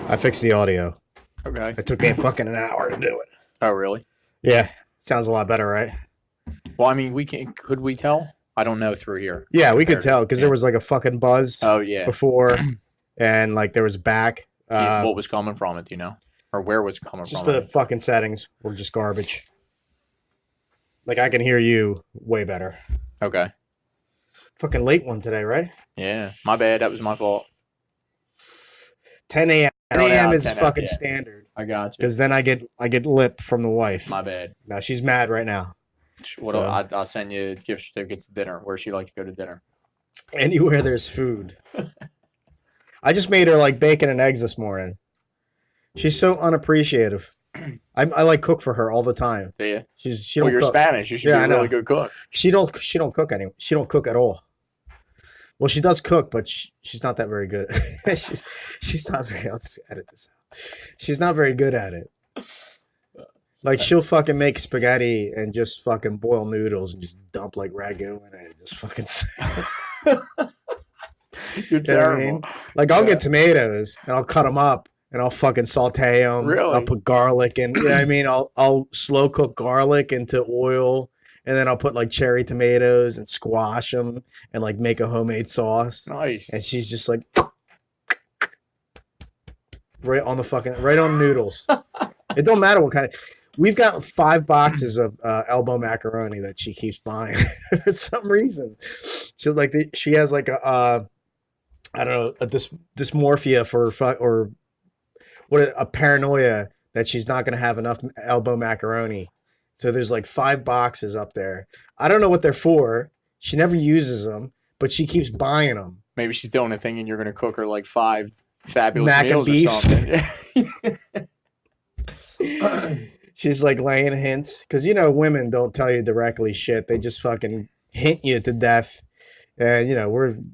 I fixed the audio. Okay. It took me fucking an hour to do it. Oh, really? Yeah, sounds a lot better, right? Well, I mean, could we tell? I don't know through here. Yeah, we could Compared to- tell because there was like a fucking buzz Oh, yeah. before, and like there was back. What was coming from it, do you know? Or where was it coming Just from? the fucking settings were just garbage. Like I can hear you way better. Okay. Fucking late one today, right? Yeah. My bad. That was my fault. 10 a.m. 10 Oh, yeah, a.m. is 10 fucking yeah. standard I got you. because then I get lip from the wife. My bad. Now she's mad right now. What? I'll send you gift certificates to dinner. Where she like to go to dinner? Anywhere there's food. I just made her like bacon and eggs this morning. She's so unappreciative. I like cook for her all the time. Yeah. She Well, don't you're cook. Spanish. You should Yeah, be I a know. really good cook. She don't cook any. She don't cook at all. Well, she does cook, but she's not that very good. she's not very. I'll just edit this out. She's not very good at it. Like she'll fucking make spaghetti and just fucking boil noodles and just dump like ragu in it and just fucking. You're You know what I terrible. mean? Like I'll Yeah. get tomatoes and I'll cut them up and I'll fucking saute them. Really? I'll put garlic in. You know what I mean? I'll slow cook garlic into oil and then I'll put like cherry tomatoes and squash them and like make a homemade sauce. Nice. And she's just like right on the fucking right on noodles. It don't matter what kind of. We've got 5 boxes of elbow macaroni that she keeps buying for some reason. She's like she has like a I don't know a dysmorphia for or what a paranoia that she's not gonna have enough elbow macaroni. So there's like 5 boxes up there. I don't know what they're for. She never uses them, but she keeps buying them. Maybe she's doing a thing and you're going to cook her like 5 fabulous Mac and meals or beefs. something. She's like laying hints because women don't tell you directly shit. They just fucking hint you to death, and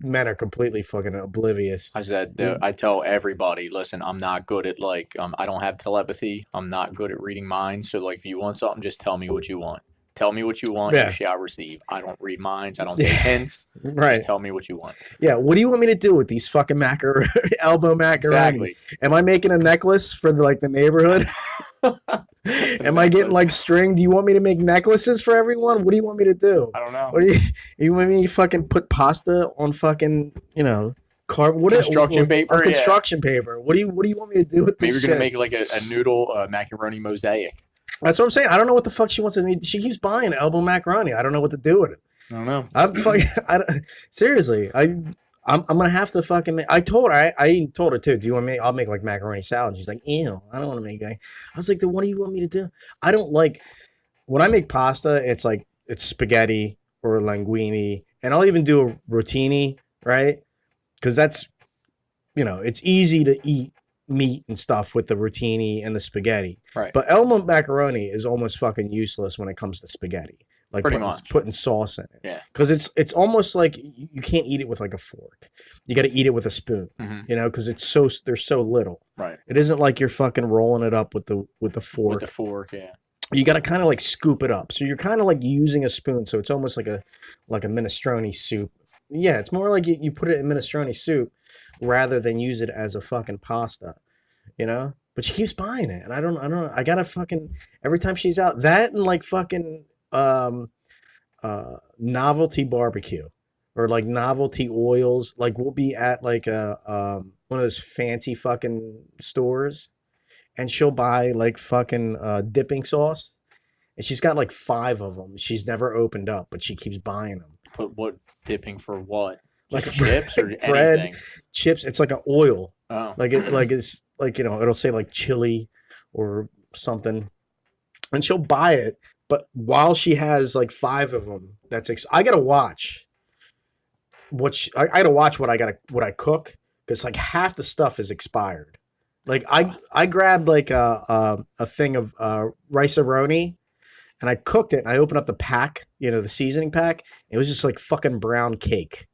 men are completely fucking oblivious. I said, I tell everybody, listen, I'm not good at I don't have telepathy. I'm not good at reading minds. So like, if you want something, just tell me what you want. Tell me what you want, Yeah. you shall receive. I don't read minds. I don't take hints. Right? Just tell me what you want. Yeah. What do you want me to do with these fucking elbow macaroni? Exactly. Am I making a necklace for the neighborhood? Am I getting like string? Do you want me to make necklaces for everyone? What do you want me to do? I don't know. What do you want me to fucking put pasta on fucking Construction paper? on construction paper? What do you want me to do with this Maybe we're going to shit? make like a noodle macaroni mosaic. That's what I'm saying. I don't know what the fuck she wants to eat. She keeps buying elbow macaroni. I don't know what to do with it. I don't know. I'm fucking. Seriously. I'm gonna have to fucking. I told her. I even told her too. Do you want me? I'll make like macaroni salad. And she's like, ew. I don't want to make that. I was like, then what do you want me to do? I don't like when I make pasta. It's like it's spaghetti or linguine, and I'll even do a rotini, right? Because that's it's easy to eat meat and stuff with the rotini and the spaghetti. Right. But elbow macaroni is almost fucking useless when it comes to spaghetti. Like Pretty much. putting sauce in it. Yeah. Because it's almost like you can't eat it with like a fork. You got to eat it with a spoon. Mm-hmm. Because there's so little. Right. It isn't like you're fucking rolling it up with the fork. With the fork, yeah. You got to kind of like scoop it up. So you're kind of like using a spoon. So it's almost like a minestrone soup. Yeah, it's more like you put it in minestrone soup rather than use it as a fucking pasta. But she keeps buying it, and I don't know. I gotta fucking every time she's out that and like fucking novelty barbecue or like novelty oils. Like we'll be at like one of those fancy fucking stores, and she'll buy like fucking dipping sauce, and she's got like 5 of them. She's never opened up, but she keeps buying them. But what dipping for what? Like Just chips or bread, anything? chips. It's like an oil. Oh. It's like it'll say like chili or something, and she'll buy it. But while she has like 5 of them, I gotta watch I gotta watch what I cook because like half the stuff is expired. Like I grabbed like a thing of rice-a-roni, and I cooked it. And I opened up the pack, the seasoning pack. It was just like fucking brown cake.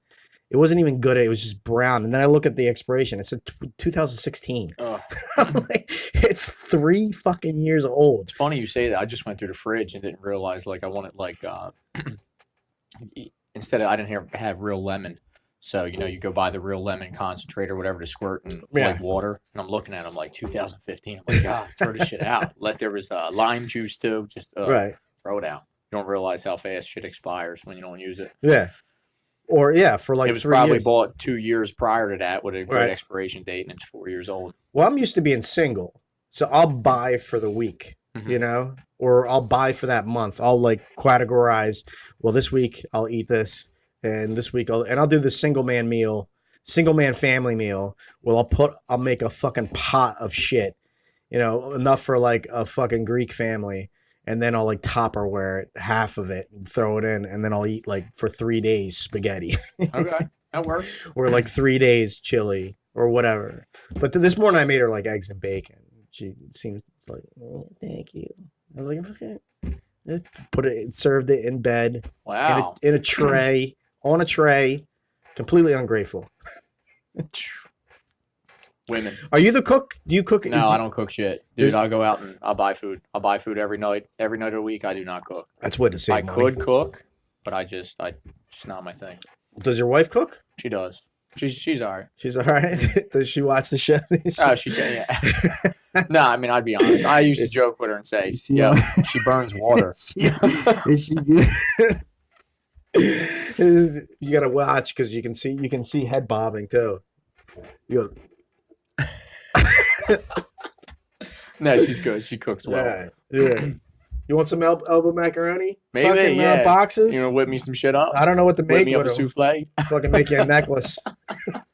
It wasn't even good. It was just brown. And then I look at the expiration. It said 2016. Oh. I'm like, it's 3 fucking years old. It's funny you say that. I just went through the fridge and didn't realize I wanted instead of I didn't have real lemon. So, you go buy the real lemon concentrate or whatever to squirt in Yeah. like water. And I'm looking at them like 2015. I'm like, God, throw this shit out. There was lime juice too. Just Right. throw it out. You don't realize how fast shit expires when you don't use it. Yeah. Or for like it was 3 probably years. bought 2 years prior to that with a great Right. expiration date, and it's 4 years old. Well, I'm used to being single, so I'll buy for the week, Mhm. or I'll buy for that month. I'll like categorize. Well, this week I'll eat this, and this week I'll do the single man family meal. Well, I'll make a fucking pot of shit, enough for like a fucking Greek family. And then I'll like Tupperware it, half of it, and throw it in, and then I'll eat like for 3 days spaghetti. Okay, that works. Or like 3 days chili or whatever. But this morning I made her like eggs and bacon. She seems like, oh, thank you. I was like, okay. Served it in bed. Wow. In a tray, on a tray. Completely ungrateful. Women. Are you the cook? Do you cook? No, I don't cook shit. Dude, I'll go out and I'll buy food. I'll buy food every night. Every night of the week, I do not cook. That's way to save money. I could cook, but it's not my thing. Does your wife cook? She does. She's all right. She's all right? Does she watch the show? Oh, she can, yeah. No, I mean, I'd be honest. I used to joke with her and say, yeah, she burns water. Is she good? You gotta watch because you can see head bobbing too. You No, she's good. She cooks well. Yeah. You want some elbow macaroni? Maybe, fucking, yeah. Boxes? You know, whip me some shit up. I don't know what to make. Whip me up a souffle. Fucking make you a necklace. I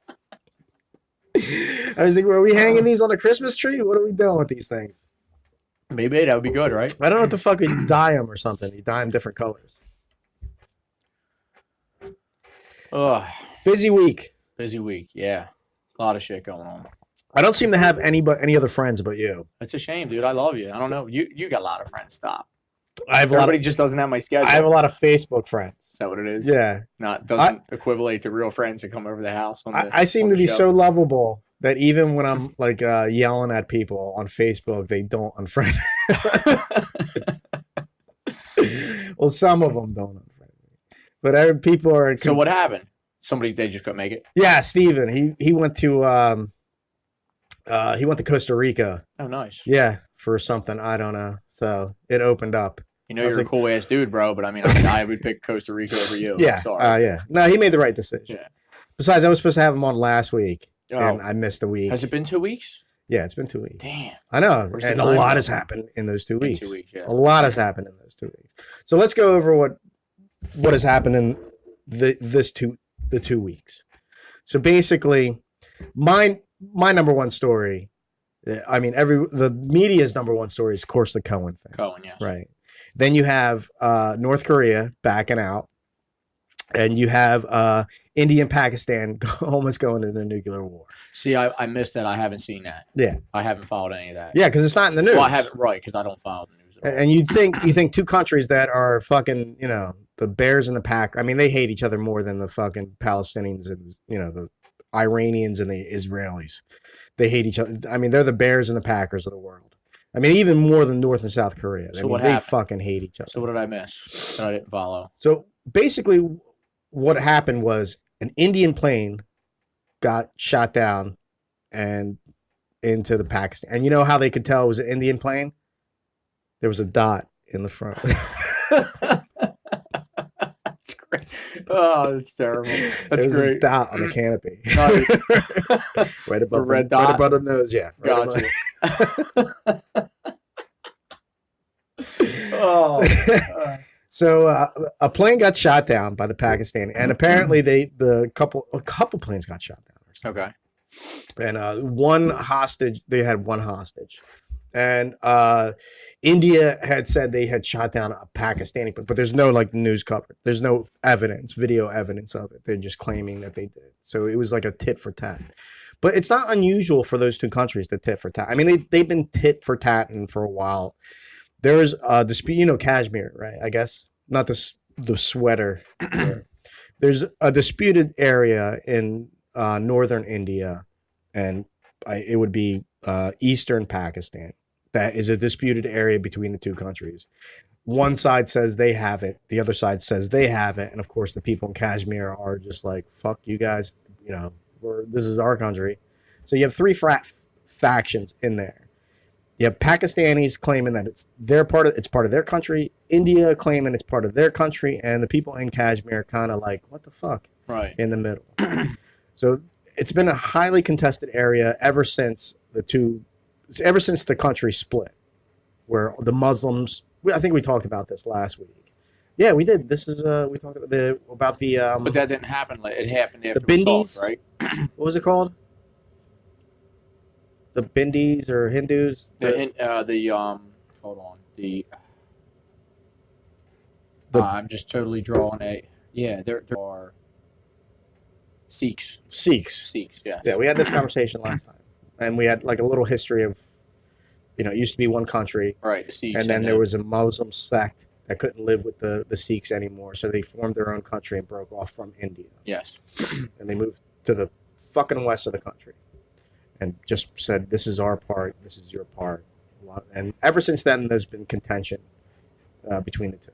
was thinking, are we hanging these on a Christmas tree? What are we doing with these things? Maybe that would be good, right? I don't know what the fuck. You dye them or something. You dye them different colors. Ugh. Busy week. Busy week, yeah. A lot of shit going on. I don't seem to have any other friends but you. It's a shame, dude. I love you. I don't know. You got a lot of friends. Stop. I have Everybody just doesn't have my schedule. I have a lot of Facebook friends. Is that what it is? Yeah. Doesn't equivalent to real friends that come over the house. I seem to be so lovable that even when I'm like yelling at people on Facebook, they don't unfriend. Well, some of them don't unfriend me, but people are. So what happened? They just couldn't make it. Yeah, Steven. He went to Costa Rica. Oh, nice. Yeah, for something I don't know. So it opened up. You're a cool ass dude, bro. But I mean, I would pick Costa Rica over you. Yeah. Yeah. No, he made the right decision. Yeah. Besides, I was supposed to have him on last week, and I missed a week. Has it been 2 weeks? Yeah, it's been 2 weeks. Damn. I know. Where's And the a time lot go? has happened in those 2 weeks. 2 weeks, yeah. A lot has happened in those 2 weeks. So let's go over what has happened in the 2 weeks. So basically, my number one story. I mean, the media's number one story is, of course, the Cohen thing. Cohen, yes. Right. Then you have North Korea backing out, and you have India and Pakistan almost going into a nuclear war. See, I missed that. I haven't seen that. Yeah. I haven't followed any of that. Yeah, because it's not in the news. Well, I haven't, right, because I don't follow the news at all. And you think two countries that are fucking, the bears and the pack. I mean, they hate each other more than the fucking Palestinians and, the Iranians and the Israelis. They hate each other. I mean, they're the bears and the packers of the world. I mean, even more than North and South Korea. So I mean, what they happened? fucking hate each other. So what did I miss that I didn't follow? So basically, what happened was an Indian plane got shot down and into the Pakistan. And you know how they could tell it was an Indian plane? There was a dot in the front. That's great. Oh, that's terrible. That's There was great. a dot on the canopy. Nice. Right above A red right dot? above the nose, yeah. Right Gotcha. Oh. So a plane got shot down by the Pakistani, and apparently a couple planes got shot down or something. Okay. And one hostage, they had one hostage. And India had said they had shot down a Pakistani, but there's no news coverage. There's no video evidence of it. They're just claiming that they did. So it was like a tit for tat. But it's not unusual for those two countries to tit for tat. I mean, they've been tit for tatting for a while. There's a dispute, Kashmir, right? I guess not the sweater. There's a disputed area in northern India, and it would be eastern Pakistan. That is a disputed area between the two countries. one side says they have it, the other side says they have it, and of course the people in Kashmir are just like, fuck you guys, this is our country. So you have three factions in there. You have Pakistanis claiming that it's part of their country, India claiming it's part of their country, and the people in Kashmir kind of like, what the fuck, right in the middle. So it's been a highly contested area ever since the country split, where the Muslims. I think we talked about this last week. Yeah, we did. This is we talked about the but that didn't happen. It happened after the we Bindis, talked, right? What was it called? The Bindis or Hindus? Hold on. I'm just totally drawing there are Sikhs. Sikhs, yeah. Yeah, we had this conversation last time, and we had like a little history of, it used to be one country, Right, the Sikhs, and then there was a Muslim sect that couldn't live with the Sikhs anymore, so they formed their own country and broke off from India. Yes. And they moved to the fucking west of the country, and just said, "This is our part. This is your part." And ever since then, there's been contention between the two,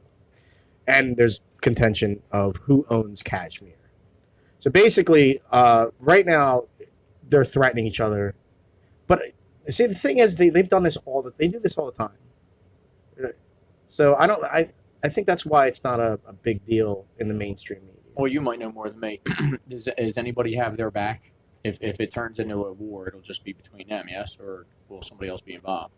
and there's contention of who owns Kashmir. So basically, right now, they're threatening each other. But see, the thing is, they've done this they do this all the time. So I think that's why it's not a big deal in the mainstream media. Well, you might know more than me. Does anybody have their back? If it turns into a war, it'll just be between them, yes, or will somebody else be involved?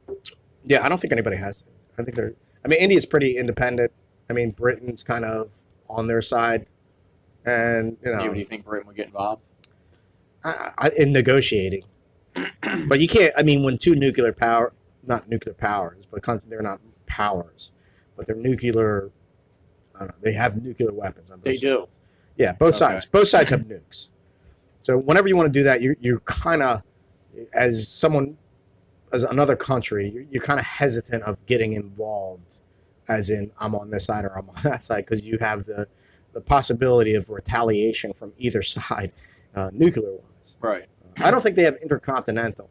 Yeah, I don't think anybody has it. I mean, India's pretty independent. I mean, Britain's kind of on their side, and Do you think Britain would get involved? in negotiating. But you can't. I mean, when two not nuclear powers, but they're not powers, but they're nuclear. I don't know. They have nuclear weapons. They do. Yeah, both sides. Both sides have nukes. So whenever you want to do that, you're kind of, as another country, you're kind of hesitant of getting involved, as in I'm on this side or I'm on that side, because you have the possibility of retaliation from either side, nuclear wise. Right. I don't think they have intercontinental.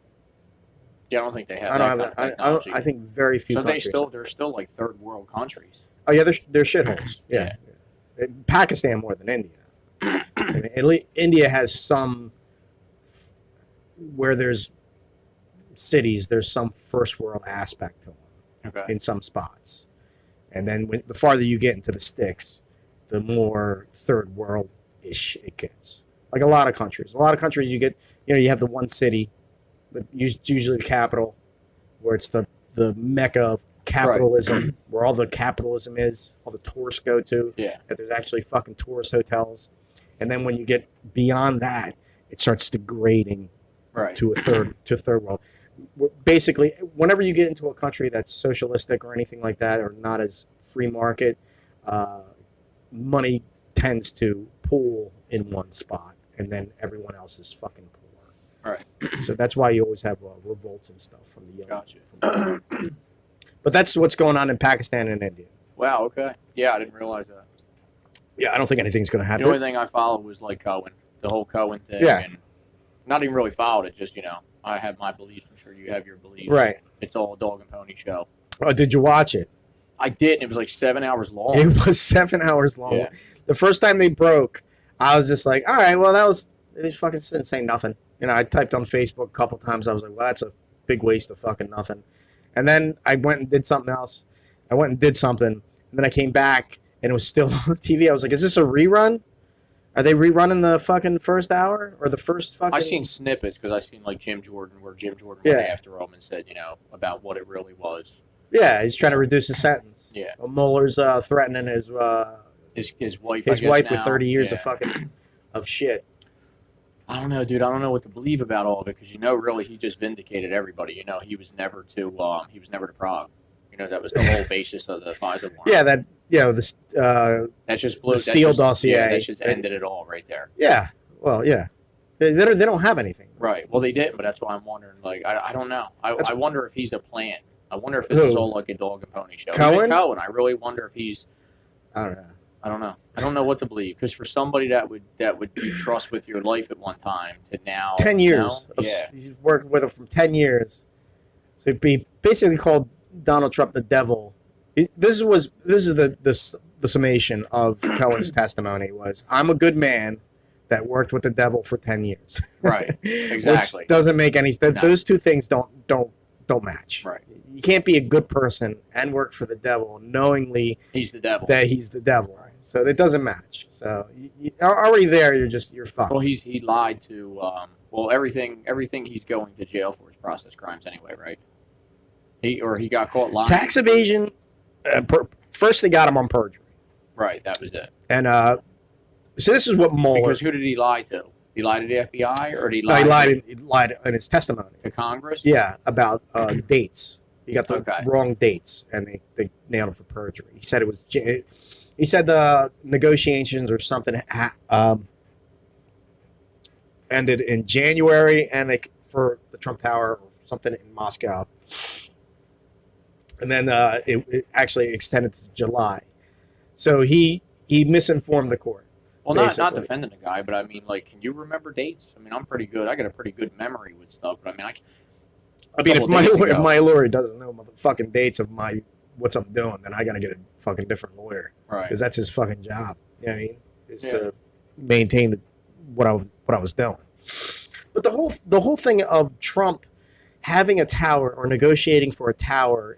Yeah, I don't think they have. I think very few. So countries. they're still like third world countries. Oh yeah, they're shitholes. Yeah. Pakistan more than India. I mean, India has some where there's cities. There's some first world aspect to them. Okay. In some spots, and then the farther you get into the sticks, the more third world ish it gets. Like a lot of countries. You get, you have the one city, it's usually the capital, where it's the mecca of capitalism, right. Where all the capitalism is, all the tourists go to. Yeah. That there's actually fucking tourist hotels. And then when you get beyond that, it starts degrading to a third world. Basically, whenever you get into a country that's socialistic or anything like that, or not as free market, money tends to pool in one spot, and then everyone else is fucking poor. Right. So that's why you always have revolts and stuff from the young. Gotcha. But that's what's going on in Pakistan and India. Wow. Okay. Yeah, I didn't realize that. Yeah, I don't think anything's going to happen. The only thing I followed was like Cohen, the whole Cohen thing. Yeah. And not even really followed it. Just I have my beliefs. I'm sure you have your beliefs. Right. It's all a dog and pony show. Oh, did you watch it? I did. And it was like 7 hours long. It was 7 hours long. Yeah. The first time they broke, I was just like, all right, well, they fucking didn't say nothing. I typed on Facebook a couple times. I was like, well, that's a big waste of fucking nothing. And then I went and did something else. And then I came back, and it was still on TV. I was like, is this a rerun? Are they rerunning the fucking first hour or the first fucking? I seen snippets because I seen like Jim Jordan went after him and said, about what it really was. Yeah, he's trying to reduce his sentence. Yeah. Well, Mueller's threatening his wife. His wife with now. 30 years of shit. I don't know, dude. I don't know what to believe about all of it because really he just vindicated everybody. He was never to Prague. That was the whole basis of the FISA warrant. Yeah, that just blew the Steele dossier. Yeah, that just ended it all right there. Yeah. Well, yeah. They don't have anything. Right. Well, they didn't, but that's why I'm wondering. Like, I don't know. I wonder if he's a plan. I wonder if this is all like a dog and pony show. Cohen? Even Cohen. I really wonder if he's. I don't know. I don't know what to believe because for somebody that would you trust with your life at one time to now 10 years. Yeah. He's worked with him for 10 years. So he basically called Donald Trump the devil This is the summation of Cohen's testimony was, I'm a good man that worked with the devil for 10 years. Right. Exactly. Which doesn't make any sense. No. Those two things don't match. Right. You can't be a good person and work for the devil knowingly He's the devil. that he's the devil. Right. So it doesn't match. So already there, you're fucked. Well, he lied to everything he's going to jail for is process crimes anyway, right? He got caught lying. Tax evasion. First, they got him on perjury. Right. That was it. And so this is what Mueller. Because who did he lie to? He lied to the FBI, or did he No, lie? he lied in his testimony to Congress. Yeah, about dates. He got the Okay. wrong dates, and they nailed him for perjury. He said it was. He said the negotiations or something ended in January, and for the Trump Tower or something in Moscow, and then it actually extended to July. So he misinformed the court. Well, not defending the guy, but I mean, like, can you remember dates? I mean, I'm pretty good. I got a pretty good memory with stuff, but I mean, if my lawyer doesn't know the fucking dates of what's I'm doing, then I got to get a fucking different lawyer, right? Because that's his fucking job. You know what I mean? Is to maintain what I was doing. But the whole thing of Trump having a tower or negotiating for a tower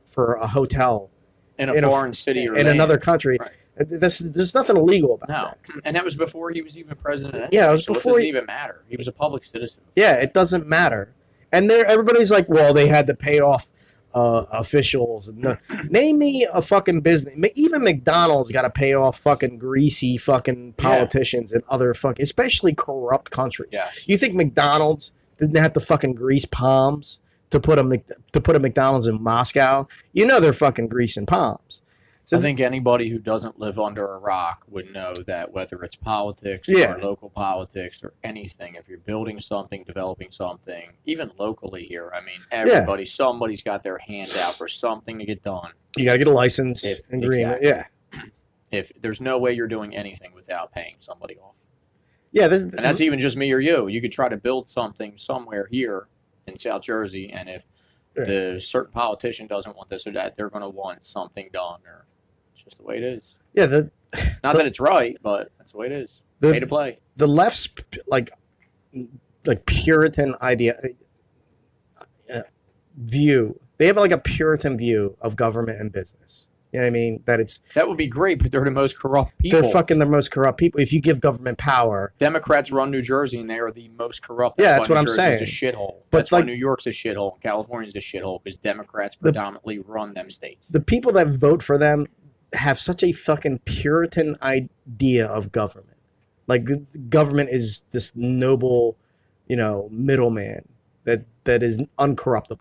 for a hotel in a foreign city or in another country. Right. There's nothing illegal about that. No, and that was before he was even president. Anyway, yeah, it was so before. It doesn't even matter. He was a public citizen. Yeah, it doesn't matter. And everybody's like, well, they had to pay off officials. No, name me a fucking business. Even McDonald's got to pay off fucking greasy fucking politicians and other fucking, especially corrupt countries. Yeah. You think McDonald's didn't have to fucking grease palms to put a McDonald's in Moscow? You know they're fucking greasing palms. So I think anybody who doesn't live under a rock would know that whether it's politics or local politics or anything, if you're building something, developing something, even locally here, I mean, somebody's got their hand out for something to get done. You got to get a license agreement. Exactly. Yeah. If there's no way you're doing anything without paying somebody off. Yeah. And that's even just me or you. You could try to build something somewhere here in South Jersey, and if the certain politician doesn't want this or that, they're going to want something done, or it's just the way it is. Yeah, not that it's right, but that's the way it is. Pay to play. The left's like Puritan idea view. They have like a Puritan view of government and business. You know what I mean? That would be great, but they're the most corrupt people. They're fucking the most corrupt people. If you give government power, Democrats run New Jersey, and they are the most corrupt. That's what I'm saying. It's a shithole. That's why New York's a shithole. And California's a shithole because Democrats predominantly run them states. The people that vote for them have such a fucking Puritan idea of government. Like government is this noble, middleman that is uncorruptible.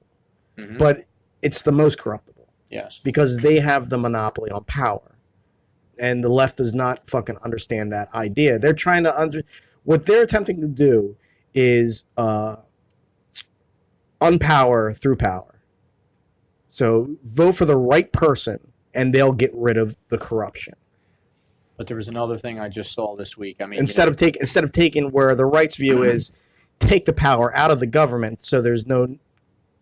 Mm-hmm. But it's the most corruptible. Yes. Because they have the monopoly on power. And the left does not fucking understand that idea. They're trying to what they're attempting to do is unpower through power. So vote for the right person and they'll get rid of the corruption. But there was another thing I just saw this week. I mean, instead of taking where the right's view is take the power out of the government, so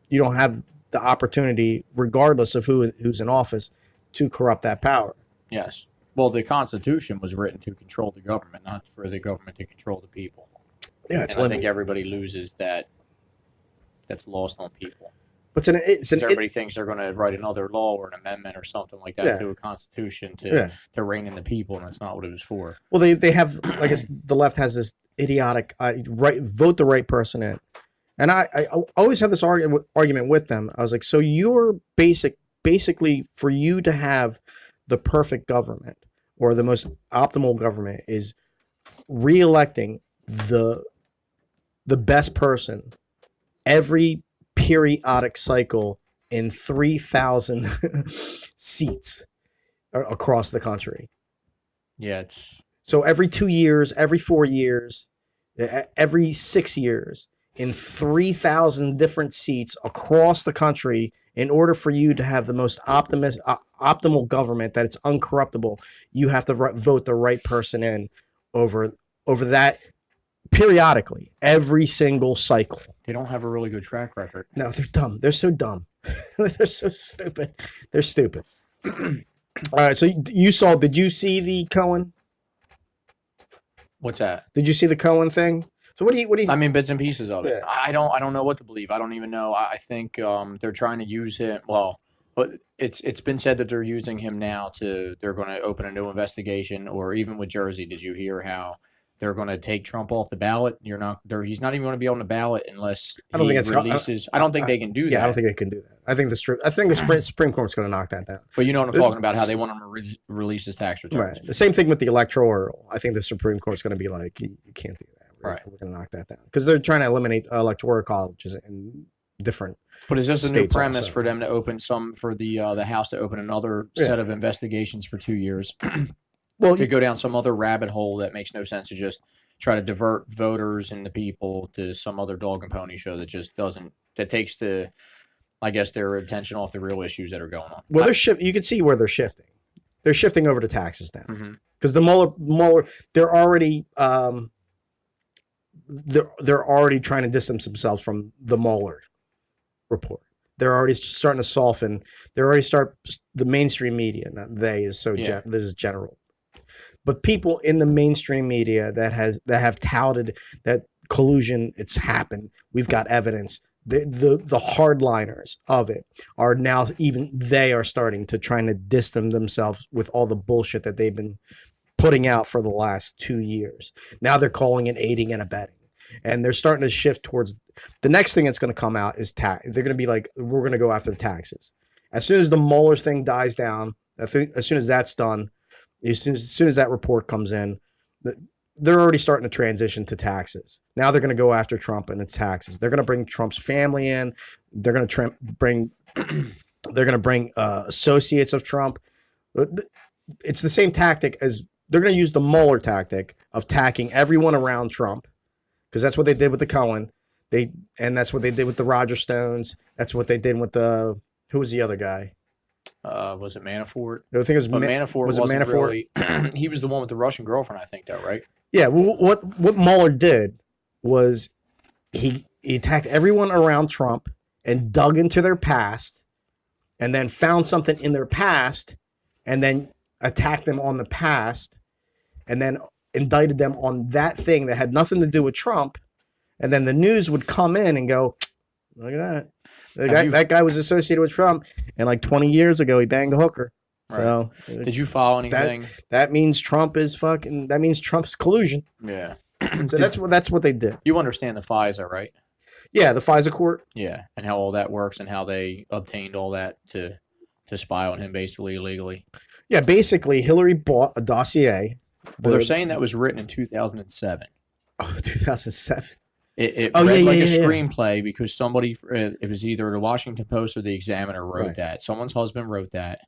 you don't have the opportunity, regardless of who's in office, to corrupt that power. Yes. Well, the Constitution was written to control the government, not for the government to control the people. Yeah, and I think everybody loses that. That's lost on people. But everybody thinks they're going to write another law or an amendment or something like that to a constitution to rein in the people, and that's not what it was for. Well, they have, like the left has this idiotic vote the right person in, and I always have this argument with them. I was like, so you're basically for you to have the perfect government or the most optimal government is re-electing the best person every periodic cycle in 3,000 seats across the country. Yeah. So every 2 years, every 4 years, every 6 years, in 3,000 different seats across the country, in order for you to have the most optimal government that it's uncorruptible, you have to vote the right person in over that periodically, every single cycle. They don't have a really good track record. No, they're dumb. They're so dumb. They're so stupid. They're stupid. All right, so did you see the Cohen? What's that? Did you see the Cohen thing? So what do you I mean, bits and pieces of it. Yeah. I don't know what to believe. I don't even know. I think they're trying to use him. Well, but it's been said that they're using him now they're going to open a new investigation. Or even with Jersey, did you hear how they're going to take Trump off the ballot? He's not even going to be on the ballot unless I don't think it's releases. I don't think they can do that. Yeah, I don't think they can do that. I think the Supreme Court's going to knock that down. But you know what I'm talking about? How they want him to release his tax returns. Right. The same thing with the electoral. I think the Supreme Court's going to be like, you can't do that. Right. We're going to knock that down because they're trying to eliminate electoral colleges in different. But is this a new premise also for them to open for the House to open another set of investigations for 2 years? Well, to go down some other rabbit hole that makes no sense, to just try to divert voters and the people to some other dog and pony show that takes I guess, their attention off the real issues that are going on. Well, you can see where they're shifting. They're shifting over to taxes now because the Mueller, they're already trying to distance themselves from the Mueller report. They're already starting to soften. The mainstream media, not they, is so this is general. But people in the mainstream media that have touted that collusion, it's happened. We've got evidence. The hardliners of it are now, even they are starting to try to distance themselves with all the bullshit that they've been putting out for the last 2 years. Now they're calling it aiding and abetting. And they're starting to shift towards the next thing that's going to come out is tax. They're going to be like, we're going to go after the taxes. As soon as the Mueller thing dies down, as soon as that's done, as soon as that report comes in, they're already starting to transition to taxes. Now they're going to go after Trump and its taxes. They're going to bring Trump's family in. They're going to bring associates of Trump. It's the same tactic as they're going to use the Mueller tactic of attacking everyone around Trump, because that's what they did with the Cohen. That's what they did with the Roger Stones. That's what they did with who was the other guy? Was it Manafort? I think it was. But Manafort wasn't Manafort? Really. He was the one with the Russian girlfriend, I think, though, right? Yeah. Well, what Mueller did was he attacked everyone around Trump and dug into their past, and then found something in their past, and then attacked them on the past, and then indicted them on that thing that had nothing to do with Trump, and then the news would come in and go, look at that. That guy was associated with Trump, and like 20 years ago, he banged a hooker. Right. So, did you follow anything? That means Trump is fucking. That means Trump's collusion. Yeah. So that's what they did. You understand the FISA, right? Yeah, the FISA court. Yeah, and how all that works, and how they obtained all that to spy on him, basically illegally. Yeah, basically, Hillary bought a dossier. Well, they're saying that was written in 2007. Oh, 2007. It read like a screenplay because somebody, it was either the Washington Post or the Examiner wrote that. Someone's husband wrote that,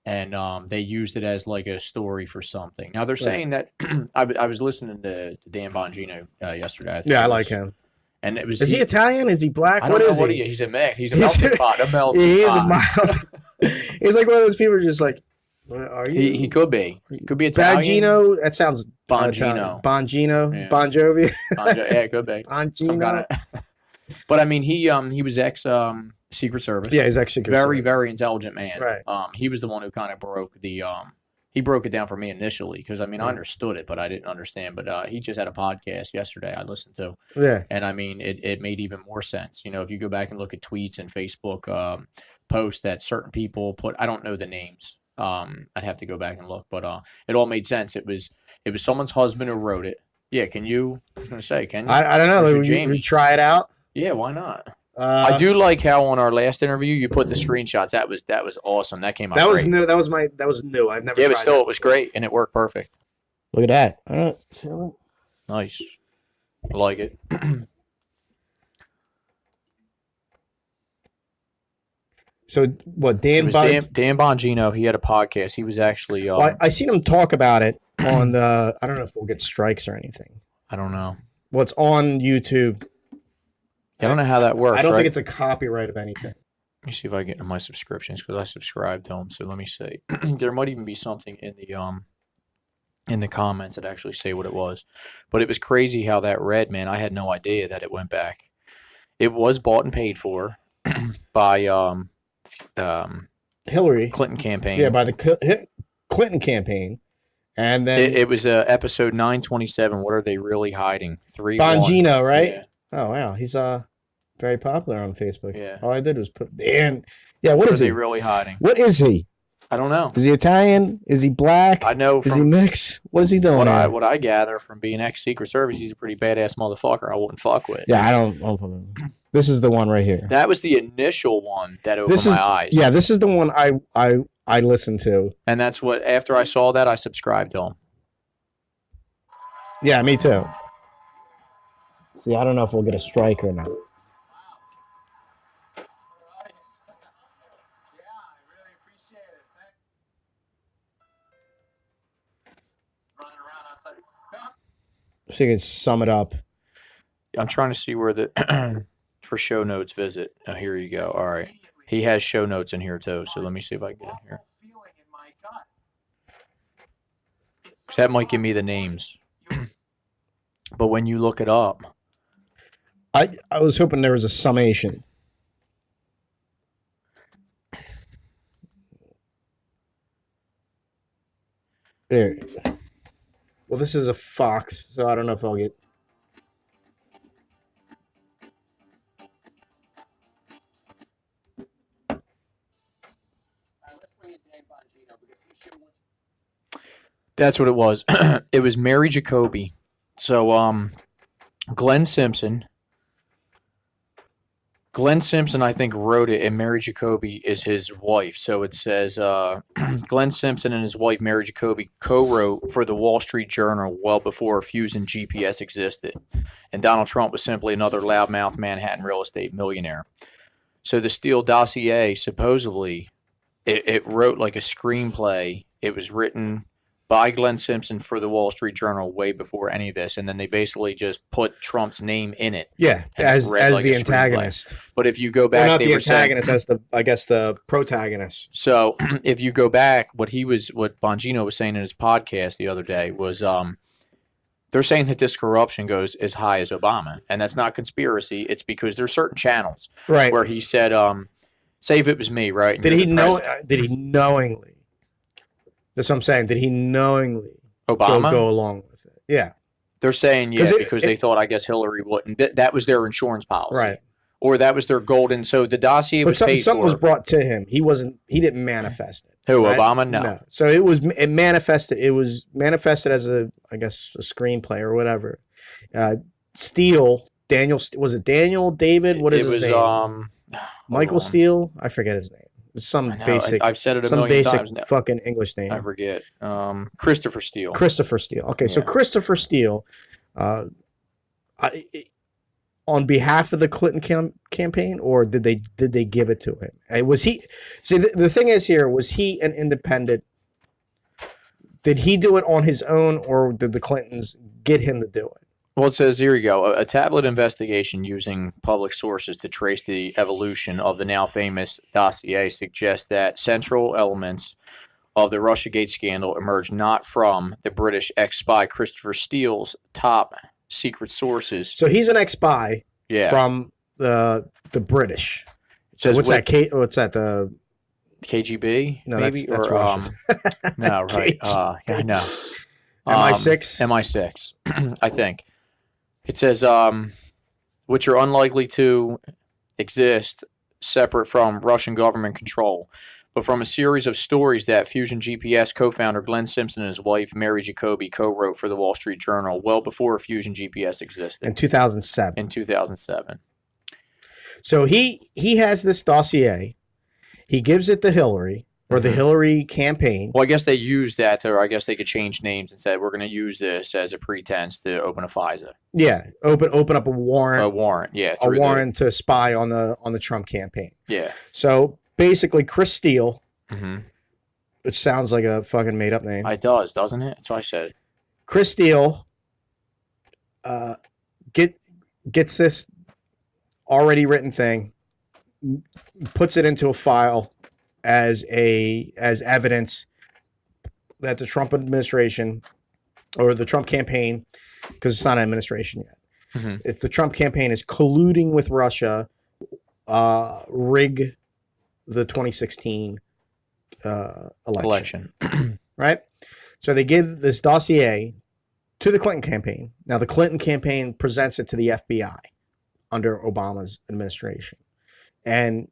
and they used it as like a story for something. Now, they're saying that, I was listening to Dan Bongino yesterday. I like him. And it was. Is he Italian? Is he black? I don't know what he is. He's a mix. He's a melting pot. A melting pot. He is a mild. He's like one of those people who's just like, what are you? He could be. He could be Italian. Bongino. That sounds Bongino. Bongino. Yeah. Bon Jovi. Yeah, it could be. Bongino. But I mean, he was ex Secret Service. Yeah, he's ex Secret Service. Very, very intelligent man. Right. He was the one who kind of broke he broke it down for me initially because I mean I understood it, but I didn't understand. But he just had a podcast yesterday I listened to. Yeah. And I mean it made even more sense. You know, if you go back and look at tweets and Facebook posts that certain people put, I don't know the names. I'd have to go back and look, but it all made sense. It was someone's husband who wrote it. Yeah, can you? I was gonna say, can you? I don't know. We try it out. Yeah, why not? I do like how on our last interview you put the screenshots. That was awesome. That came out. That was great. new. That was new. I've never. Yeah, but still, it was great and it worked perfect. Look at that. All right. Nice. I like it. So what? Dan Bongino. He had a podcast. He was actually. I seen him talk about it on the. I don't know if we'll get strikes or anything. I don't know. Well, it's on YouTube. I don't know how that works. I don't think it's a copyright of anything. Let me see if I get into my subscriptions because I subscribe to them. So let me see. There might even be something in the comments that actually say what it was. But it was crazy how that read, man. I had no idea that it went back. It was bought and paid for. by Hillary Clinton campaign. Yeah, by the Clinton campaign. And then it was episode 927. What are they really hiding? Bongino, right? Yeah. Oh wow, he's very popular on Facebook. Yeah. All I did was put and yeah. What is are he they really hiding? What is he? I don't know. Is he Italian? Is he black? I know. Is he mixed? What is he doing? What I gather from being ex-Secret Service, he's a pretty badass motherfucker. I wouldn't fuck with. Yeah, I don't. This is the one right here. That was the initial one that opened my eyes. Yeah, this is the one I listened to. And that's what, after I saw that, I subscribed to him. Yeah, me too. See, I don't know if we'll get a strike or not. So you can sum it up. I'm trying to see where the for show notes visit. Oh, here you go. All right. He has show notes in here too. So let me see if I can get in here. That might give me the names. But when you look it up, I was hoping there was a summation. There. Well, this is a Fox, so I don't know if I'll get. That's what it was. It was Mary Jacoby. So, Glenn Simpson, I think, wrote it, and Mary Jacoby is his wife. So it says Glenn Simpson and his wife, Mary Jacoby, co-wrote for the Wall Street Journal well before Fusion GPS existed. And Donald Trump was simply another loudmouth Manhattan real estate millionaire. So the Steele dossier, supposedly, it wrote like a screenplay. It was written by Glenn Simpson for the Wall Street Journal way before any of this, and then they basically just put Trump's name in it. Yeah, as like the antagonist. But if you go back, not the antagonist, as the protagonist. So if you go back, what Bongino was saying in his podcast the other day was, they're saying that this corruption goes as high as Obama, and that's not conspiracy. It's because there's certain channels where he said, say if it was me, right? Did he know? Did he knowingly? That's what I'm saying. Did he knowingly go along with it? Yeah. They're saying, because they thought, I guess, Hillary wouldn't. That was their insurance policy. Right. Or that was their golden. So the dossier was paid for. Something was brought to him. He didn't manifest it. Who, right? Obama? No. So it manifested. It was manifested as a screenplay or whatever. Steele, was it Daniel, David? What is his name? Michael Steele? I forget his name. Some basic. I've said it a million times now. Fucking English name. I forget. Christopher Steele. Christopher Steele. Okay, so Christopher Steele, on behalf of the Clinton campaign, or did they give it to him? Was he? See, the thing is here, was he an independent? Did he do it on his own, or did the Clintons get him to do it? Well, it says, here you go, a tablet investigation using public sources to trace the evolution of the now famous dossier suggests that central elements of the Russiagate scandal emerged not from the British ex-spy Christopher Steele's top secret sources. So he's an ex-spy from the British. It says, what's that? The KGB? No, maybe? That's Russian. No, right. Yeah, no. MI6? MI6, I think. It says, which are unlikely to exist separate from Russian government control, but from a series of stories that Fusion GPS co-founder Glenn Simpson and his wife Mary Jacoby co-wrote for the Wall Street Journal well before Fusion GPS existed. In 2007. In 2007. So he has this dossier. He gives it to Hillary. Or the Hillary campaign. Well, I guess they used that, or I guess they could change names and said, we're going to use this as a pretense to open a FISA. Yeah, open up a warrant. A warrant, yeah. A warrant to spy on the Trump campaign. Yeah. So basically, Chris Steele, which sounds like a fucking made up name. It does, doesn't it? That's what I said. Chris Steele gets this already written thing, puts it into a file as evidence that the Trump administration or the Trump campaign, because it's not an administration yet, if the Trump campaign is colluding with Russia rig the 2016 election. Right? So they give this dossier to the Clinton campaign. Now, the Clinton campaign presents it to the FBI under Obama's administration. And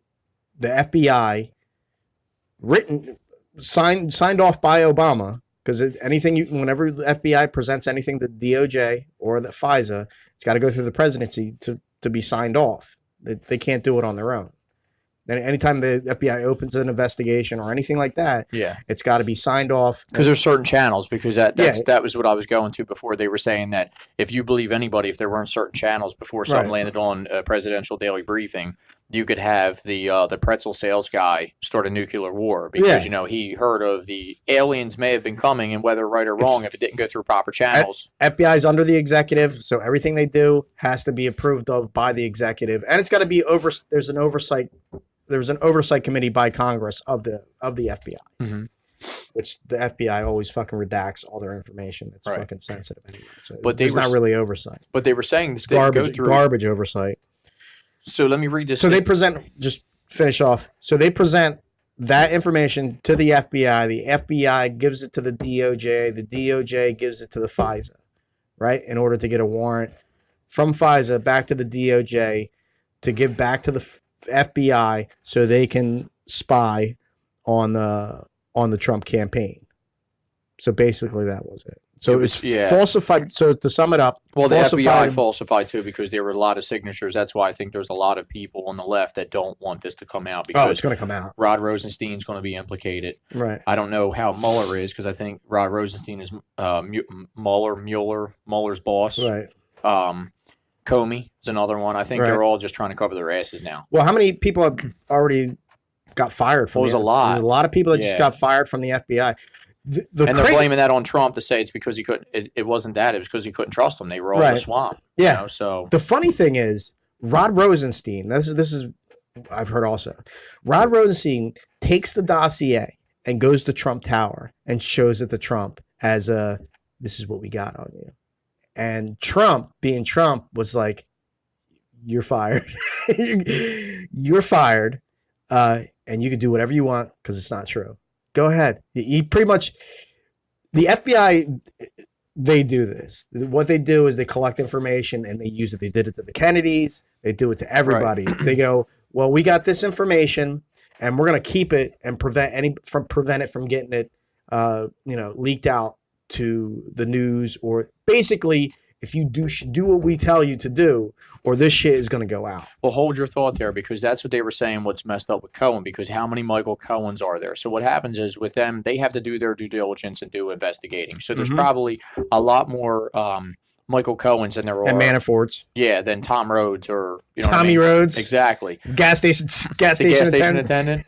the FBI signed off by Obama, because whenever the FBI presents anything to DOJ or the FISA, it's got to go through the presidency to be signed off. They can't do it on their own. Then anytime the FBI opens an investigation or anything like that, it's got to be signed off. Because there's certain channels, because that was what I was going to before. They were saying that if you believe anybody, if there weren't certain channels before something landed on a presidential daily briefing, you could have the pretzel sales guy start a nuclear war because, he heard of the aliens may have been coming, and whether right or wrong, if it didn't go through proper channels. FBI's under the executive, so everything they do has to be approved of by the executive, and it's got to be there's an oversight committee by Congress of the FBI, which the FBI always fucking redacts all their information. It's fucking sensitive anyway. So but there's not really oversight. But they were saying this garbage oversight. So let me read this. So they present, just finish off. So they present that information to the FBI. The FBI gives it to the DOJ. The DOJ gives it to the FISA, right? In order to get a warrant from FISA back to the DOJ to give back to the FBI so they can spy on the Trump campaign. So basically that was it. So it's falsified. So to sum it up, the FBI falsified too, because there were a lot of signatures. That's why I think there's a lot of people on the left that don't want this to come out. Because it's going to come out. Rod Rosenstein's going to be implicated. Right. I don't know how Mueller is, because I think Rod Rosenstein is Mueller's boss. Right. Comey is another one. I think they're all just trying to cover their asses now. Well, how many people have already got fired from the FBI? There's a lot. There's a lot of people that just got fired from the FBI. They're blaming that on Trump to say it's because he couldn't. It wasn't that. It was because he couldn't trust them. They were all in the swamp. Yeah. So the funny thing is, Rod Rosenstein. This is I've heard also. Rod Rosenstein takes the dossier and goes to Trump Tower and shows it to Trump as this is what we got on you. And Trump, being Trump, was like, "You're fired. You're fired, and you can do whatever you want because it's not true. Go ahead." He pretty much, the FBI, they do this. What they do is they collect information and they use it. They did it to the Kennedys. They do it to everybody. Right. They go, "Well, we got this information, and we're gonna keep it and prevent it from getting it, leaked out to the news, or basically, if you should do what we tell you to do, or this shit is going to go out." Well, hold your thought there, because that's what they were saying. What's messed up with Cohen? Because how many Michael Cohens are there? So what happens is with them, they have to do their due diligence and do investigating. So there's probably a lot more Michael Cohens than there are, and Manaforts. Yeah, than Tom Rhodes or Tommy Rhodes. Exactly. Gas station attendant.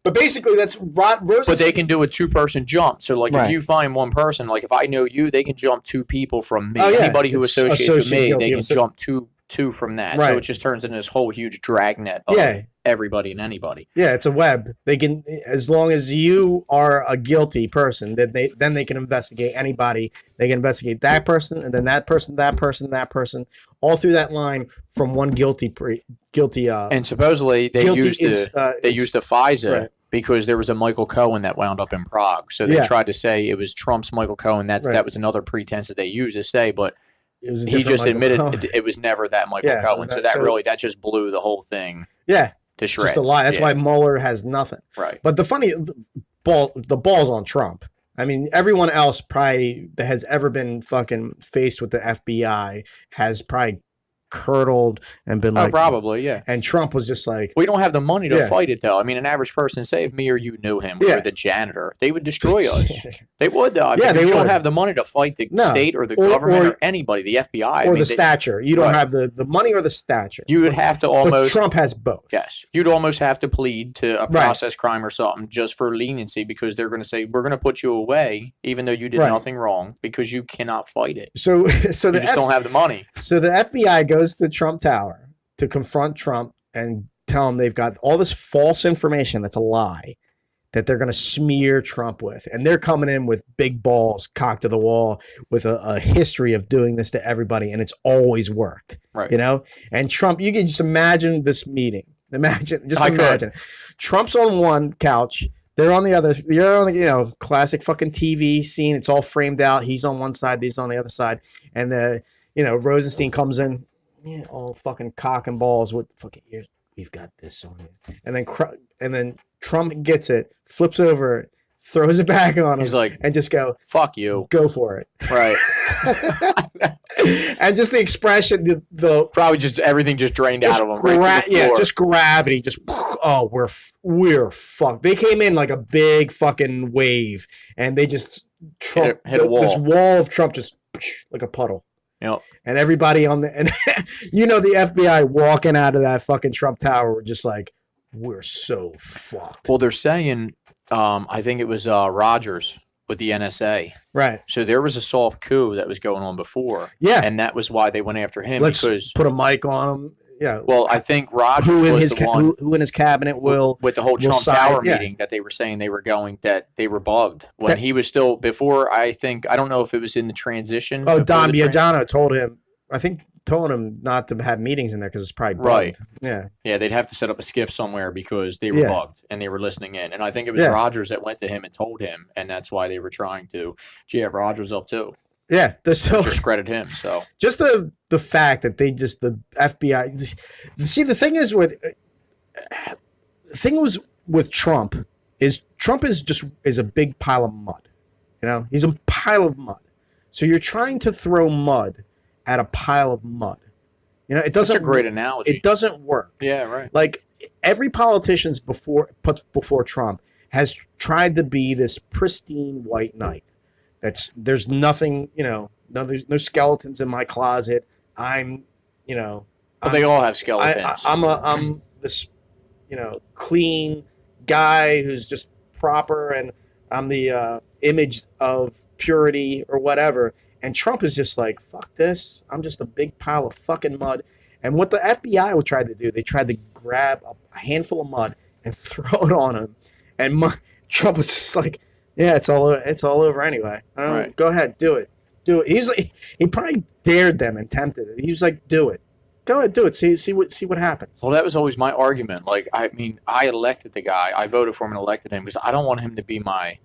But basically, that's Rod Rosenstein. But they can do a two-person jump. So, if you find one person, if I know you, they can jump two people from me. Anybody who associates with me, they can jump two from that. Right. So it just turns into this whole huge dragnet of everybody and anybody. Yeah, it's a web. They can, as long as you are a guilty person, then they can investigate anybody. They can investigate that person, and then that person, all through that line from one guilty. And supposedly they used the FISA. Right. Because there was a Michael Cohen that wound up in Prague. So they tried to say it was Trump's Michael Cohen. That was another pretense that they used to say, but he just admitted it was never that Michael Cohen. So that just blew the whole thing to shreds. Just a lie. That's why Mueller has nothing. Right. But the ball's on Trump. I mean, everyone else probably that has ever been fucking faced with the FBI has probably curdled and been like, probably, yeah. And Trump was just like, we don't have the money to fight it, though. I mean, an average person, say if me or you knew him or the janitor, they would destroy us. They would, though. I mean, they don't have the money to fight the state or the government or anybody, the FBI. Or the stature. You don't have the money or the stature. You would have to almost... But Trump has both. Yes. You'd almost have to plead to a process crime or something just for leniency, because they're going to say, we're going to put you away even though you did nothing wrong, because you cannot fight it. So you just don't have the money. So the FBI goes to Trump Tower to confront Trump and tell him they've got all this false information that's a lie that they're going to smear Trump with. And they're coming in with big balls cocked to the wall with a history of doing this to everybody. And it's always worked, right? And Trump, you can just imagine this meeting. Imagine, just imagine. Trump's on one couch. They're on the other. You're on the, classic fucking TV scene. It's all framed out. He's on one side. He's on the other side. And Rosenstein comes in, all fucking cock and balls with fucking ears. We've got this on you. And then Trump gets it, flips over, throws it back on him. He's like, and just go, fuck you. Go for it. Right. And just the expression, the probably just everything just drained out of him. Right to the floor. Yeah, just gravity. Just, we're fucked. They came in like a big fucking wave, and they just hit a wall. This wall of Trump just like a puddle. Yep. And everybody the FBI walking out of that fucking Trump Tower were just like, we're so fucked. Well, they're saying, I think it was Rogers with the NSA. Right. So there was a soft coup that was going on before. Yeah. And that was why they went after him. Let's put a mic on him. Yeah. Well, I think Rogers was the one who in his cabinet will with the whole Trump Tower meeting that they were saying that they were bugged when he was still before. I don't know if it was in the transition. Oh, Don Biaggiano told him not to have meetings in there because it's probably bugged. Right. Yeah. Yeah, they'd have to set up a skiff somewhere because they were bugged and they were listening in. And I think it was Rogers that went to him and told him, and that's why they were trying to have Rogers up too. Yeah, discredit him. So just the fact that the FBI. See, the thing is with Trump is a big pile of mud. He's a pile of mud. So you're trying to throw mud at a pile of mud. It doesn't. That's a great analogy. It doesn't work. Yeah, right. Like every politician before Trump has tried to be this pristine white knight. There's nothing, there's no skeletons in my closet. But they all have skeletons. I'm this, clean guy who's just proper, and I'm the image of purity or whatever. And Trump is just like, fuck this. I'm just a big pile of fucking mud. And what the FBI would try to do, they tried to grab a handful of mud and throw it on him. And Trump was just like, yeah, it's all over anyway. Right. Go ahead, do it. He's like, he probably dared them and tempted it. He was like, do it. Go ahead, do it. See what happens. Well, that was always my argument. Like, I mean, I elected the guy. I voted for him and elected him because I don't want him to be my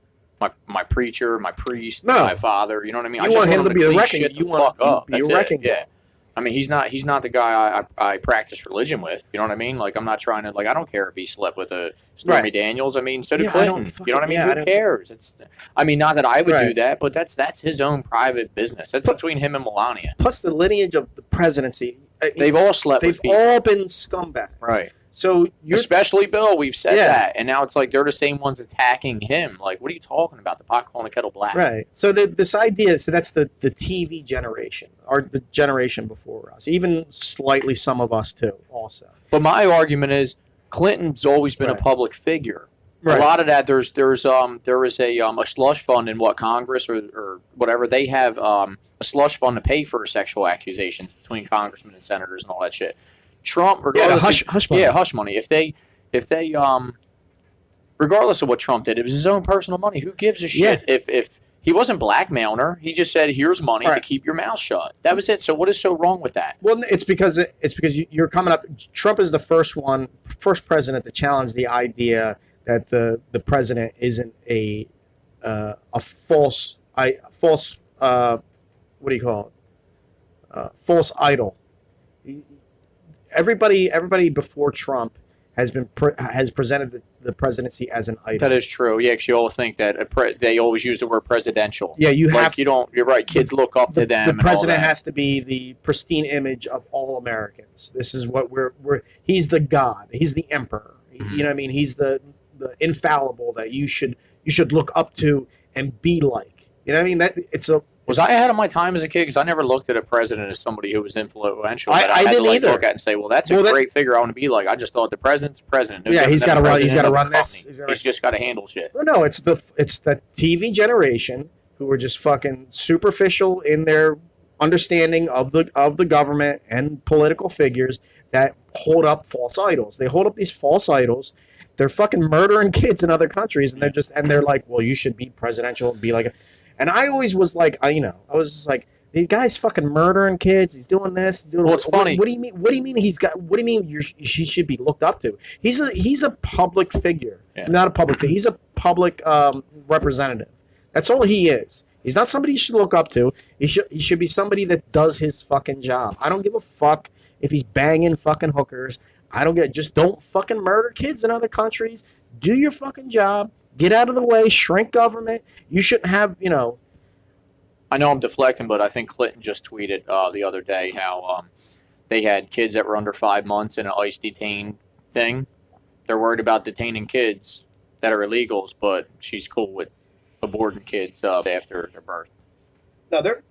preacher, my priest, my father. You know what I mean? You want him to be a wrecking. You want him to be a wrecking. Yeah. I mean, he's not the guy I practice religion with. You know what I mean? Like, I'm not trying to, I don't care if he slept with a Stormy Daniels. I mean, so did Clinton. You know what I mean? Who cares? Not that I would do that, but that's his own private business. That's between him and Melania. Plus the lineage of the presidency. They've all slept with people. They've all been scumbags. Right. So especially Bill, we've said that, and now it's like they're the same ones attacking him. Like, what are you talking about? The pot calling the kettle black, right? So this idea, that's the TV generation, or the generation before us, even slightly some of us too, also. But my argument is Clinton's always been a public figure. Right. A lot of that there is a slush fund in Congress or whatever. They have a slush fund to pay for sexual accusations between congressmen and senators and all that shit. Trump, regardless, hush money. Yeah, hush money. If they, regardless of what Trump did, it was his own personal money. Who gives a shit? Yeah. If he wasn't blackmailing her, he just said, "Here's money to keep your mouth shut." That was it. So what is so wrong with that? Well, it's because you're coming up. Trump is the first president to challenge the idea that the president isn't a false what do you call it? False idol. Everybody before Trump has presented the presidency as an idol. That is true. Yeah, because you all think that they always use the word presidential. Yeah, you're right. Kids look up to them. The president has to be the pristine image of all Americans. This is what he's the God. He's the emperor. Mm-hmm. You know what I mean? He's the infallible that you should look up to and be like. You know what I mean? Was I ahead of my time as a kid? Because I never looked at a president as somebody who was influential. I didn't either. Look at it and say, "Well, that's a great figure I want to be like." I just thought the president's the president. No, he's got to run. He's got to run this. He's just got to handle shit. No, it's the TV generation who are just fucking superficial in their understanding of the government and political figures that hold up false idols. They hold up these false idols. They're fucking murdering kids in other countries, and they're like, "Well, you should be presidential and be like." And I always was like, I was just like, The guy's fucking murdering kids. He's doing this. Well, it's funny. What do you mean? What do you mean he's got? What do you mean she should be looked up to? He's a public figure, not a public figure. He's a public representative. That's all he is. He's not somebody you should look up to. He should be somebody that does his fucking job. I don't give a fuck if he's banging fucking hookers. I don't get. Just don't fucking murder kids in other countries. Do your fucking job. Get out of the way. Shrink government. You shouldn't have. I know I'm deflecting, but I think Clinton just tweeted the other day how they had kids that were under 5 months in an ICE detain thing. They're worried about detaining kids that are illegals, but she's cool with aborting kids after their birth. No, they're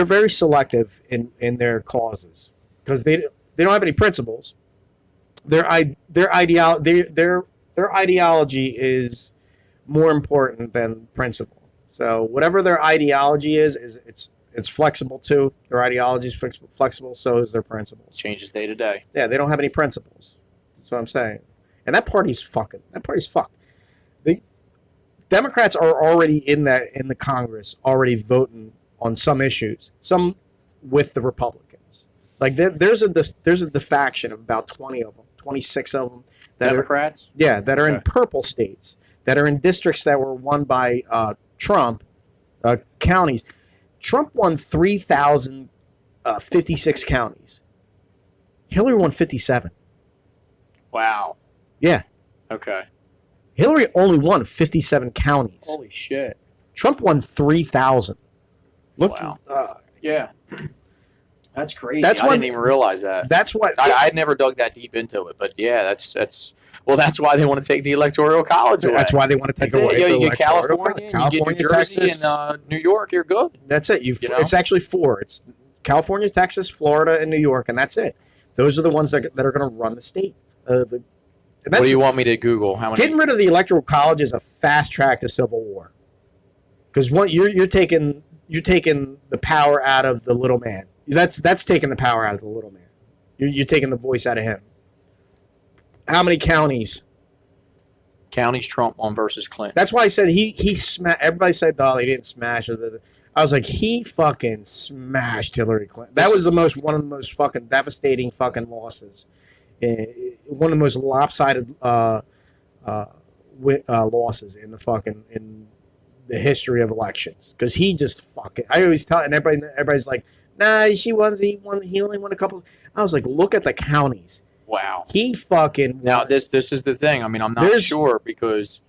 very selective in their causes because they don't have any principles. Their ideology is more important than principle. So whatever their ideology is it's flexible too. Their ideology is flexible, so is their principles. Changes day to day. Yeah, they don't have any principles. That's what I'm saying. And that party's fucked. The Democrats are already in the Congress, already voting on some issues, some with the Republicans. Like there's a defaction of about 20 of them, 26 of them. Democrats? That are in purple states, that are in districts that were won by Trump, counties. Trump won 3,056 counties. Hillary won 57. Wow. Yeah. Okay. Hillary only won 57 counties. Holy shit. Trump won 3,000. Look. Wow. Yeah. That's crazy. That's I didn't even realize that. That's what I had never dug that deep into it, but yeah, that's why they want to take the Electoral College away. That's why they want to take away. You get California, you get New Jersey, Texas, and New York. You're good. That's it. It's actually 4. It's California, Texas, Florida, and New York, and that's it. Those are the ones that are going to run the state. What do you want me to Google? How many? Getting rid of the Electoral College is a fast track to civil war. Because you're taking the power out of the little man. That's taking the power out of the little man. You're taking the voice out of him. How many counties? Counties Trump won versus Clinton. That's why I said he smashed. Everybody said, "Oh, he didn't smash." I was like, he fucking smashed Hillary Clinton. That was one of the most fucking devastating fucking losses. One of the most lopsided losses in the history of elections. Because he just fucking. I always tell, and everybody's like, nah, he only won a couple. I was like, look at the counties. Wow. He fucking. Now this is the thing. I mean, I'm not sure because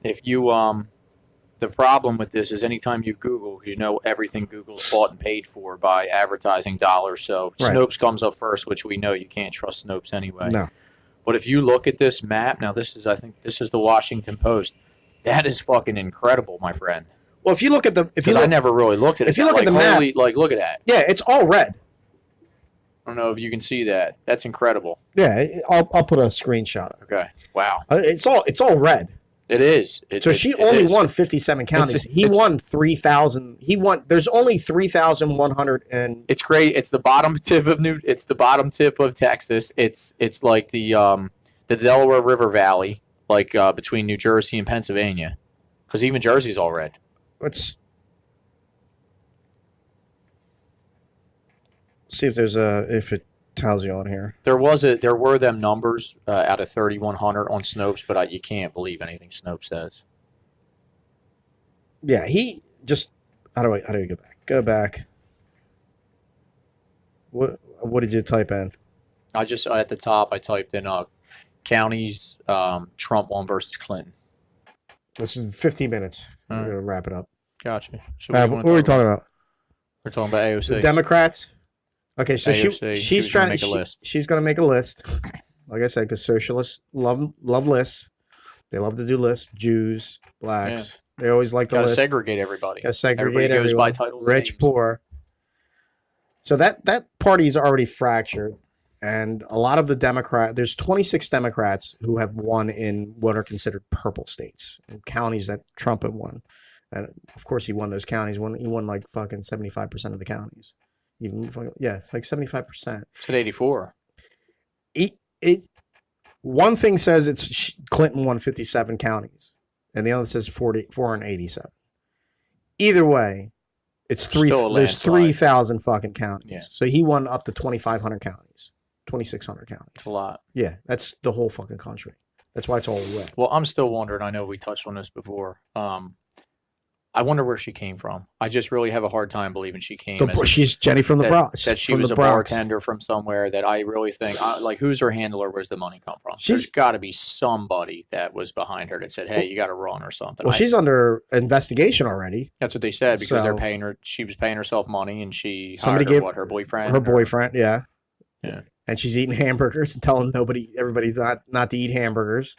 if you the problem with this is anytime you Google, everything Google's bought and paid for by advertising dollars. So right. Snopes comes up first, which we know you can't trust Snopes anyway. No. But if you look at this map, now I think this is the Washington Post. That is fucking incredible, my friend. Well, if you look at I never really looked at it. If you look at the map, look at that. Yeah, it's all red. I don't know if you can see that. That's incredible. Yeah, I'll put a screenshot of it. Okay. Wow. It's all red. It is. She only won 57 counties. He won 3,000. There's only 3,100 and. It's great. It's the bottom tip of It's the bottom tip of Texas. It's like the Delaware River Valley, like between New Jersey and Pennsylvania, because even Jersey's all red. Let's see if it tells you on here. There were them numbers out of 3,100 on Snopes, but you can't believe anything Snopes says. Yeah, he just. How do you go back? Go back. What did you type in? I just at the top I typed in counties Trump won versus Clinton. This is 15 minutes. We're gonna wrap it up. Gotcha. So what are we talking about? We're talking about AOC. The Democrats. Okay, so AOC, she's trying to make a list. She's going to make a list. Like I said, because socialists love lists. They love to do lists. Jews, blacks. Yeah. They always like the list. Got to segregate everybody. Got to segregate everybody. Everyone. Goes by titles. Rich, poor. So that party's already fractured. And a lot of the there's 26 Democrats who have won in what are considered purple states, counties that Trump had won. And of course he won those counties. He won like fucking 75% of the counties. Like 75%. It's at 84. One thing says it's Clinton won 57 counties, and the other says 487. Either way, It's three. Still a There's landslide. 3,000 fucking counties. Yeah. So he won up to 2,500 counties, 2,600 counties. It's a lot. Yeah, that's the whole fucking country. That's why it's all red. Well, I'm still wondering. I know we touched on this before. I wonder where she came from. I just really have a hard time believing she came. She's Jenny from the Bronx. That she was a bartender from somewhere. That I really think, like, who's her handler? Where's the money come from? There's got to be somebody that was behind her that said, "Hey, you got to run" or something. Well, she's under investigation already. That's what they said because they're paying her. She was paying herself money, and somebody gave her boyfriend. Her boyfriend, yeah. Yeah. And she's eating hamburgers and telling everybody not to eat hamburgers.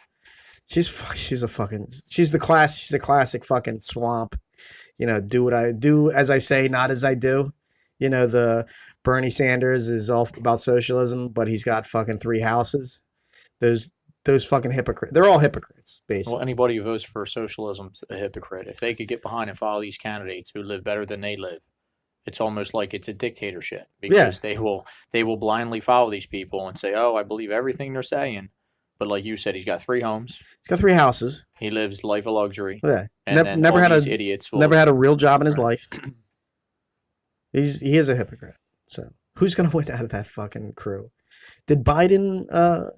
She's a classic fucking swamp. You know, do as I say, not as I do. You know, the Bernie Sanders is all about socialism, but he's got fucking 3 houses. Those fucking hypocrites. They're all hypocrites, basically. Well, anybody who votes for socialism's a hypocrite. If they could get behind and follow these candidates who live better than they live, it's almost like it's a dictatorship because they will blindly follow these people and say, "Oh, I believe everything they're saying." But like you said, he's got 3 homes. He's got 3 houses. He lives life of luxury. Yeah, and never had idiots. Never had a real job in his life. He is a hypocrite. So who's gonna win out of that fucking crew? Did Biden?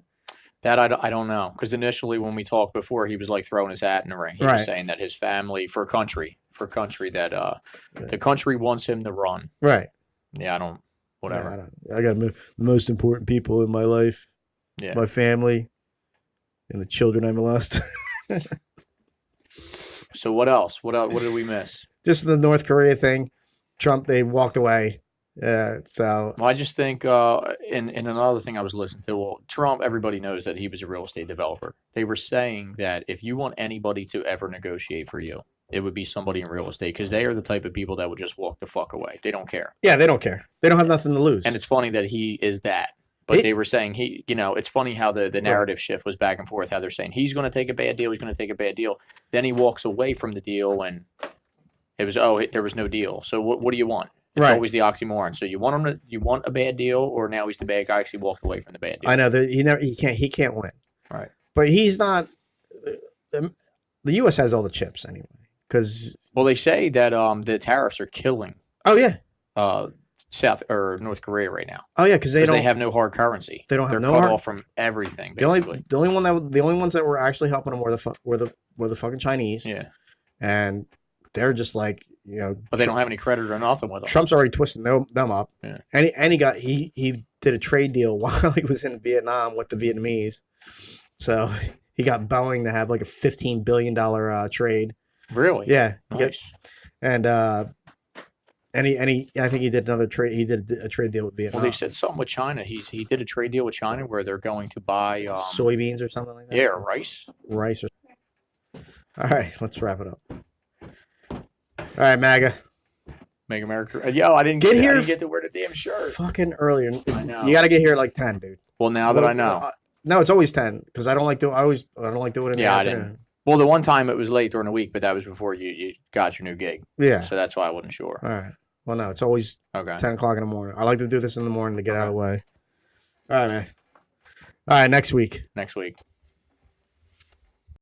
That I don't know, because initially when we talked before, he was like throwing his hat in the ring. He was saying that his family for country that the country wants him to run. Right. Yeah, I don't. Whatever. I got the most important people in my life. Yeah. My family. And the children I molest. So what else? What did we miss? Just the North Korea thing. Trump, they walked away. So. Well, I just think, and another thing I was listening to, well, Trump, everybody knows that he was a real estate developer. They were saying that if you want anybody to ever negotiate for you, it would be somebody in real estate because they are the type of people that would just walk the fuck away. They don't care. Yeah, they don't care. They don't have nothing to lose. And it's funny that he is that. But they were saying it's funny how the narrative shift was back and forth, how they're saying he's going to take a bad deal, he's going to take a bad deal. Then he walks away from the deal and it was, there was no deal. So what do you want? It's always the oxymoron. So you want a bad deal or now he's the bad guy because he walked away from the bad deal. I know that he can't win. Right. But he's not, the U.S. has all the chips anyway. Well, they say that the tariffs are killing. Oh, yeah. South or North Korea right now. Oh yeah, because they have no hard currency. They don't have They're cut off from everything. Basically, the only ones that were actually helping them were the fucking Chinese. Yeah, and they're just like but they don't have any credit or nothing with them. Trump's already twisting them up. Yeah, and he did a trade deal while he was in Vietnam with the Vietnamese, so he got Boeing to have like a $15 billion trade. Really? Yeah. Nice. And I think he did another trade. He did a trade deal with Vietnam. Well, they said something with China. He did a trade deal with China where they're going to buy soybeans or something like that. Yeah, rice. All right, let's wrap it up. All right, MAGA. Make America. Yo, I didn't get here. I didn't get to wear the damn shirt. Fucking earlier. I know. You got to get here at like 10, dude. Well, now that I know. No, it's always 10 because I don't like doing. I don't like doing it. In the afternoon. I didn't. Well, the one time it was late during the week, but that was before you got your new gig. Yeah. So that's why I wasn't sure. All right. Well, no, it's always 10 o'clock in the morning. I like to do this in the morning to get out of the way. All right, man. All right, next week. Next week.